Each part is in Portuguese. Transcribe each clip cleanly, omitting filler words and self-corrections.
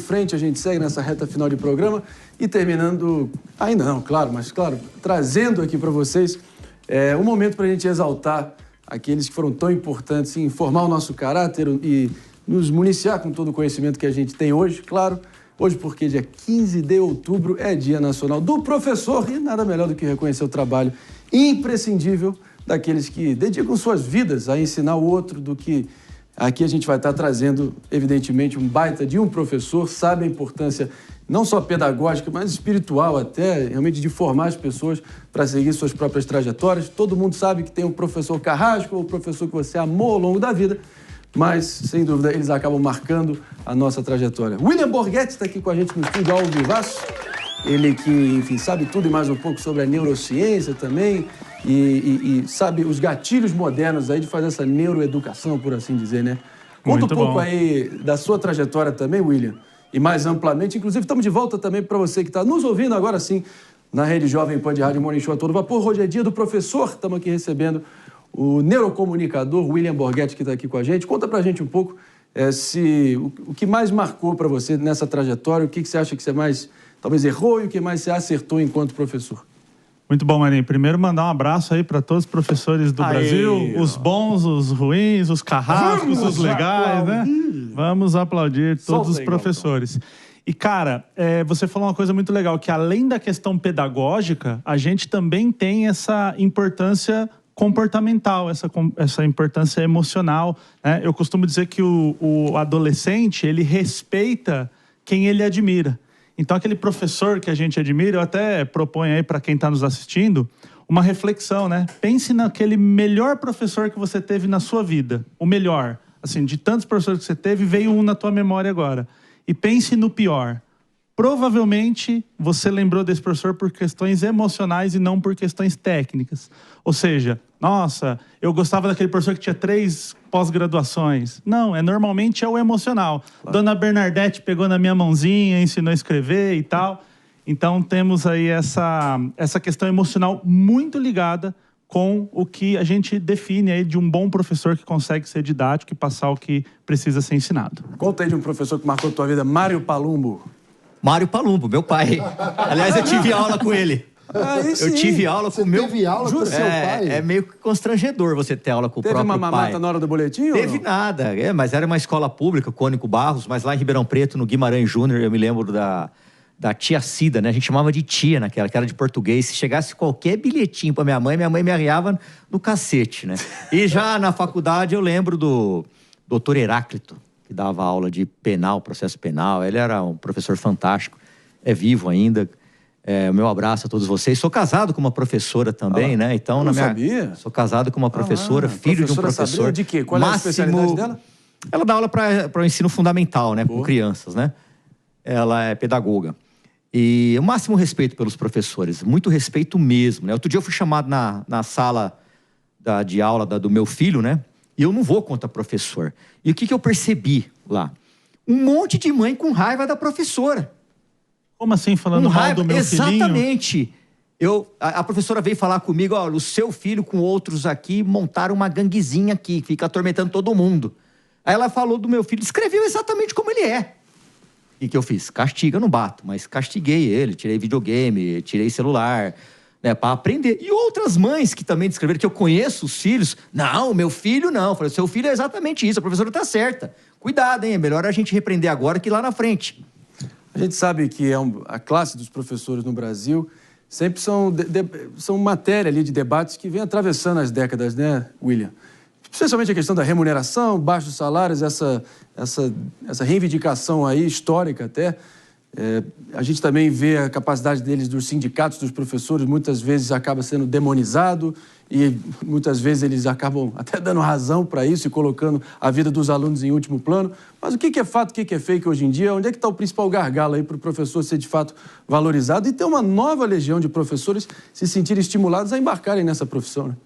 frente, a gente segue nessa reta final de programa e terminando, ainda não, claro, mas claro, trazendo aqui para vocês um momento para a gente exaltar aqueles que foram tão importantes em formar o nosso caráter e nos municiar com todo o conhecimento que a gente tem hoje, claro. Hoje, porque dia 15 de outubro é Dia Nacional do Professor e nada melhor do que reconhecer o trabalho imprescindível daqueles que dedicam suas vidas a ensinar o outro, do que aqui a gente vai estar trazendo, evidentemente, um baita de um professor, sabe a importância não só pedagógica, mas espiritual até, realmente de formar as pessoas para seguir suas próprias trajetórias. Todo mundo sabe que tem o professor carrasco ou o professor que você amou ao longo da vida, mas, sem dúvida, eles acabam marcando a nossa trajetória. William Borghetti está aqui com a gente no estúdio ao vivaço. Ele que, enfim, sabe tudo e mais um pouco sobre a neurociência também e sabe os gatilhos modernos aí de fazer essa neuroeducação, por assim dizer, né? Conta um pouco aí da sua trajetória também, William, e mais amplamente. Inclusive, estamos de volta também para você que está nos ouvindo agora sim na Rede Jovem Pan de Rádio Morning Show a todo vapor. Hoje é dia do professor, estamos aqui recebendo o neurocomunicador William Borghetti, que está aqui com a gente. Conta pra gente um pouco o que mais marcou para você nessa trajetória, o que você acha que você mais, talvez, errou e o que mais você acertou enquanto professor. Muito bom, Marinho. Primeiro, mandar um abraço aí para todos os professores do Brasil, os bons, os ruins, os carrascos, os legais, né? Vamos aplaudir todos os professores. E, cara, você falou uma coisa muito legal, que além da questão pedagógica, a gente também tem essa importância comportamental, essa importância emocional, né? Eu costumo dizer que o adolescente, ele respeita quem ele admira. Então, aquele professor que a gente admira, eu até proponho aí para quem está nos assistindo, uma reflexão, né? Pense naquele melhor professor que você teve na sua vida, o melhor. Assim, de tantos professores que você teve, veio um na tua memória agora. E pense no pior. Provavelmente você lembrou desse professor por questões emocionais e não por questões técnicas. Ou seja, nossa, eu gostava daquele professor que tinha 3 pós-graduações. Não, normalmente é o emocional. Claro. Dona Bernadette pegou na minha mãozinha, ensinou a escrever e tal. Então temos aí essa questão emocional muito ligada com o que a gente define aí de um bom professor que consegue ser didático e passar o que precisa ser ensinado. Conta aí de um professor que marcou a tua vida, Mário Palumbo. Mário Palumbo, meu pai. Aliás, eu tive aula com ele. Eu tive aula com o meu... Teve aula com seu pai? É meio constrangedor você ter aula com o próprio pai. Teve uma mamata na hora do boletim? Teve nada, mas era uma escola pública, Cônigo Barros, mas lá em Ribeirão Preto, no Guimarães Júnior, eu me lembro da tia Cida, né? A gente chamava de tia naquela, que era de português. Se chegasse qualquer bilhetinho pra minha mãe me arriava no cacete, né? E já na faculdade eu lembro do doutor Heráclito, que dava aula de penal, processo penal. Ele era um professor fantástico, é vivo ainda. O meu abraço a todos vocês. Sou casado com uma professora também, né? Então, não sabia? Sou casado com uma professora, filho de um professor. Sabrina de quê? Qual é a especialidade dela? Ela dá aula para o ensino fundamental, né? Com crianças, né? Ela é pedagoga. E o máximo respeito pelos professores, muito respeito mesmo, né? Outro dia eu fui chamado na sala de aula do meu filho, né? E eu não vou contra professor. E o que eu percebi lá? Um monte de mãe com raiva da professora. Como assim, falando mal do meu filhinho? Exatamente. A professora veio falar comigo, ó, o seu filho com outros aqui montaram uma ganguezinha aqui, fica atormentando todo mundo. Aí ela falou do meu filho, descreveu exatamente como ele é. E o que eu fiz? Castiga, eu não bato, mas castiguei ele, tirei videogame, tirei celular, né, para aprender. E outras mães que também descreveram, que eu conheço os filhos, não, meu filho não. Eu falei, seu filho é exatamente isso, a professora tá certa. Cuidado, hein, é melhor a gente repreender agora que lá na frente. A gente sabe que a classe dos professores no Brasil sempre são matéria ali de debates que vem atravessando as décadas, né, William? Especialmente a questão da remuneração, baixos salários, essa reivindicação aí, histórica até. A gente também vê a capacidade deles, dos sindicatos, dos professores, muitas vezes acaba sendo demonizado e muitas vezes eles acabam até dando razão para isso e colocando a vida dos alunos em último plano. Mas o que é fato, o que é fake hoje em dia? Onde é que está o principal gargalo aí para o professor ser de fato valorizado e ter uma nova legião de professores se sentirem estimulados a embarcarem nessa profissão, né?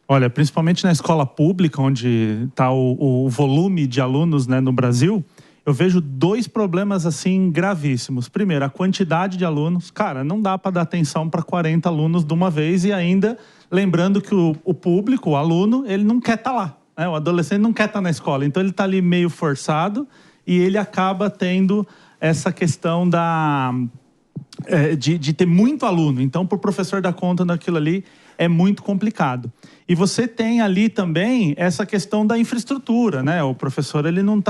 Olha, principalmente na escola pública, onde está o volume de alunos, né, no Brasil, eu vejo 2 problemas assim gravíssimos. Primeiro, a quantidade de alunos. Cara, não dá para dar atenção para 40 alunos de uma vez e ainda lembrando que o público, o aluno, ele não quer estar lá, né? O adolescente não quer estar na escola, então ele está ali meio forçado e ele acaba tendo essa questão de ter muito aluno. Então, para o professor dar conta daquilo ali, é muito complicado. E você tem ali também essa questão da infraestrutura, né? O professor, ele não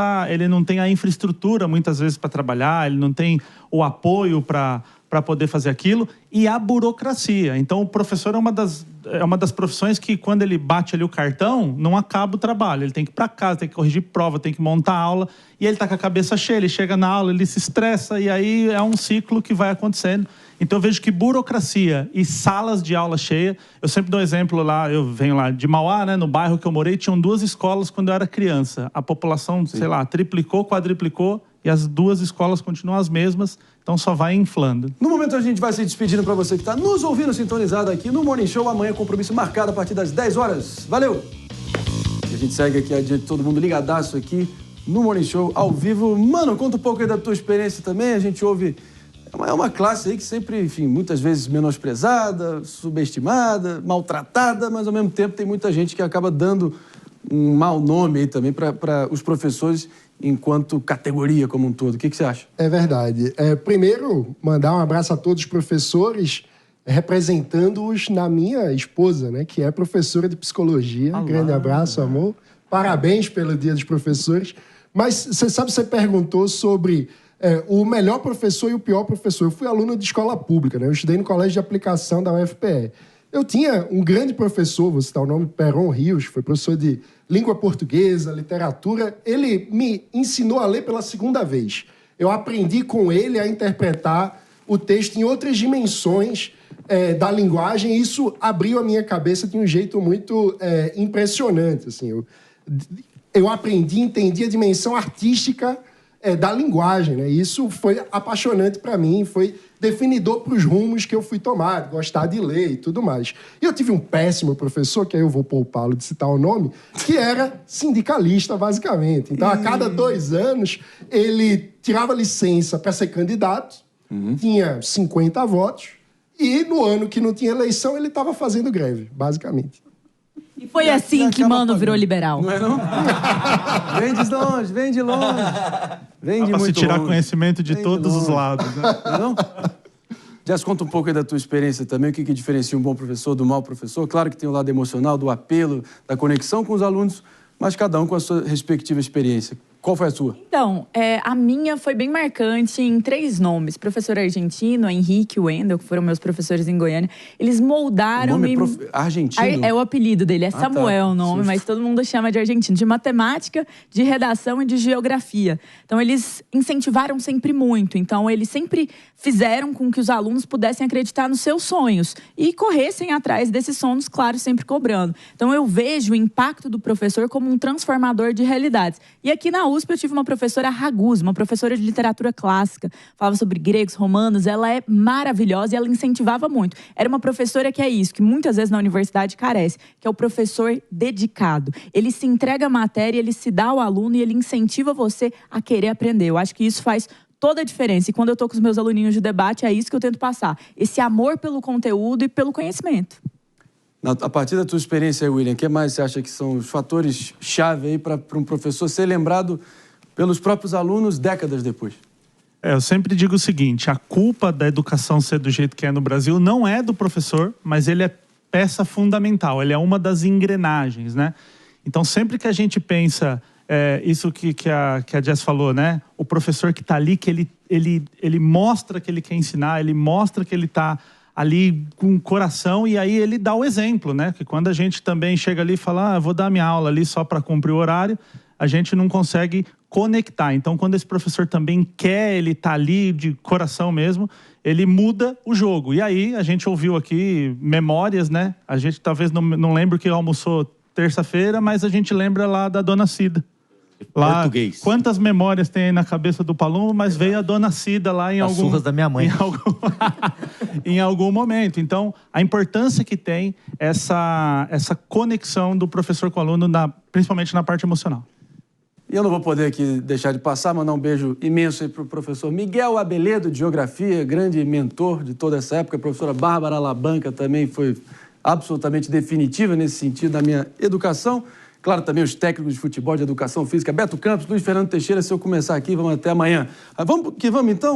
tem a infraestrutura, muitas vezes, para trabalhar, ele não tem o apoio para poder fazer aquilo, e a burocracia. Então, o professor é uma das profissões que, quando ele bate ali o cartão, não acaba o trabalho. Ele tem que ir para casa, tem que corrigir prova, tem que montar aula, e ele está com a cabeça cheia, ele chega na aula, ele se estressa, e aí é um ciclo que vai acontecendo. Então, eu vejo que burocracia e salas de aula cheia... Eu sempre dou exemplo lá, eu venho lá de Mauá, né, no bairro que eu morei, tinham 2 escolas quando eu era criança. A população, sei lá, triplicou, quadriplicou, e as 2 escolas continuam as mesmas, então só vai inflando. No momento a gente vai se despedindo para você que está nos ouvindo sintonizado aqui no Morning Show. Amanhã compromisso marcado a partir das 10 horas. Valeu! E a gente segue aqui adiante, todo mundo ligadaço aqui no Morning Show, ao vivo. Mano, conta um pouco aí da tua experiência também. A gente ouve... É uma classe aí que sempre, enfim, muitas vezes menosprezada, subestimada, maltratada, mas ao mesmo tempo tem muita gente que acaba dando um mau nome aí também para os professores enquanto categoria como um todo. O que você acha? É verdade. Primeiro, mandar um abraço a todos os professores, representando-os na minha esposa, né, que é professora de psicologia. Olá. Grande abraço, amor. Parabéns pelo Dia dos Professores. Mas você perguntou sobre o melhor professor e o pior professor. Eu fui aluno de escola pública, né? Eu estudei no Colégio de Aplicação da UFPE. Eu tinha um grande professor, vou citar o nome, Peron Rios, foi professor de língua portuguesa, literatura. Ele me ensinou a ler pela 2ª vez. Eu aprendi com ele a interpretar o texto em outras dimensões da linguagem, e isso abriu a minha cabeça de um jeito muito impressionante. Assim, eu aprendi, entendi a dimensão artística da linguagem, né? Isso foi apaixonante para mim, foi definidor para os rumos que eu fui tomar, gostar de ler e tudo mais. E eu tive um péssimo professor, que aí eu vou poupá-lo de citar o nome, que era sindicalista, basicamente. Então, a cada 2 anos, ele tirava licença para ser candidato, tinha 50 votos, e no ano que não tinha eleição, ele estava fazendo greve, basicamente. E foi assim que Mano virou liberal. Não é, não? Vem de longe, vem de longe. Vem de muito longe. Dá pra se tirar conhecimento de todos os lados, né? Não? Jess, conta um pouco aí da tua experiência também. O que diferencia um bom professor do mau professor? Claro que tem o lado emocional, do apelo, da conexão com os alunos, mas cada um com a sua respectiva experiência. Qual foi a sua? Então, a minha foi bem marcante em 3 nomes. Professor argentino, Henrique e Wendel, que foram meus professores em Goiânia. Eles moldaram... O nome argentino? É o apelido dele, é Samuel o nome, mas todo mundo chama de argentino. De matemática, de redação e de geografia. Então, eles incentivaram sempre muito. Então, eles sempre fizeram com que os alunos pudessem acreditar nos seus sonhos e corressem atrás desses sonhos, claro, sempre cobrando. Então, eu vejo o impacto do professor como um transformador de realidades. E aqui na USP eu tive uma professora Raguz, uma professora de literatura clássica, falava sobre gregos, romanos, ela é maravilhosa e ela incentivava muito. Era uma professora que é isso, que muitas vezes na universidade carece, que é o professor dedicado. Ele se entrega à matéria, ele se dá ao aluno e ele incentiva você a querer aprender. Eu acho que isso faz toda a diferença. E quando eu estou com os meus aluninhos de debate, é isso que eu tento passar. Esse amor pelo conteúdo e pelo conhecimento. A partir da tua experiência aí, William, o que mais você acha que são os fatores-chave aí para um professor ser lembrado pelos próprios alunos décadas depois? Eu sempre digo o seguinte, a culpa da educação ser do jeito que é no Brasil não é do professor, mas ele é peça fundamental, ele é uma das engrenagens, né? Então, sempre que a gente pensa, isso que a Jess falou, né? O professor que está ali, que ele mostra que ele quer ensinar, ele mostra que ele está ali com o coração, e aí ele dá o exemplo, né? Que quando a gente também chega ali e fala, vou dar minha aula ali só para cumprir o horário, a gente não consegue conectar. Então, quando esse professor também quer, ele tá ali de coração mesmo, ele muda o jogo. E aí, a gente ouviu aqui memórias, né? A gente talvez não lembre que almoçou terça-feira, mas a gente lembra lá da Dona Cida. Lá, português. Quantas memórias tem aí na cabeça do Palumbo, mas veio a Dona Cida lá em algum... surras da minha mãe. Em algum momento. Então, a importância que tem essa conexão do professor com o aluno, principalmente na parte emocional. E eu não vou poder aqui deixar de passar, mandar um beijo imenso aí para o professor Miguel Abeledo, de Geografia, grande mentor de toda essa época. A professora Bárbara Labanca também foi absolutamente definitiva nesse sentido da minha educação. Claro, também os técnicos de futebol, de educação física, Beto Campos, Luiz Fernando Teixeira. Se eu começar aqui, vamos até amanhã. Vamos que vamos, então?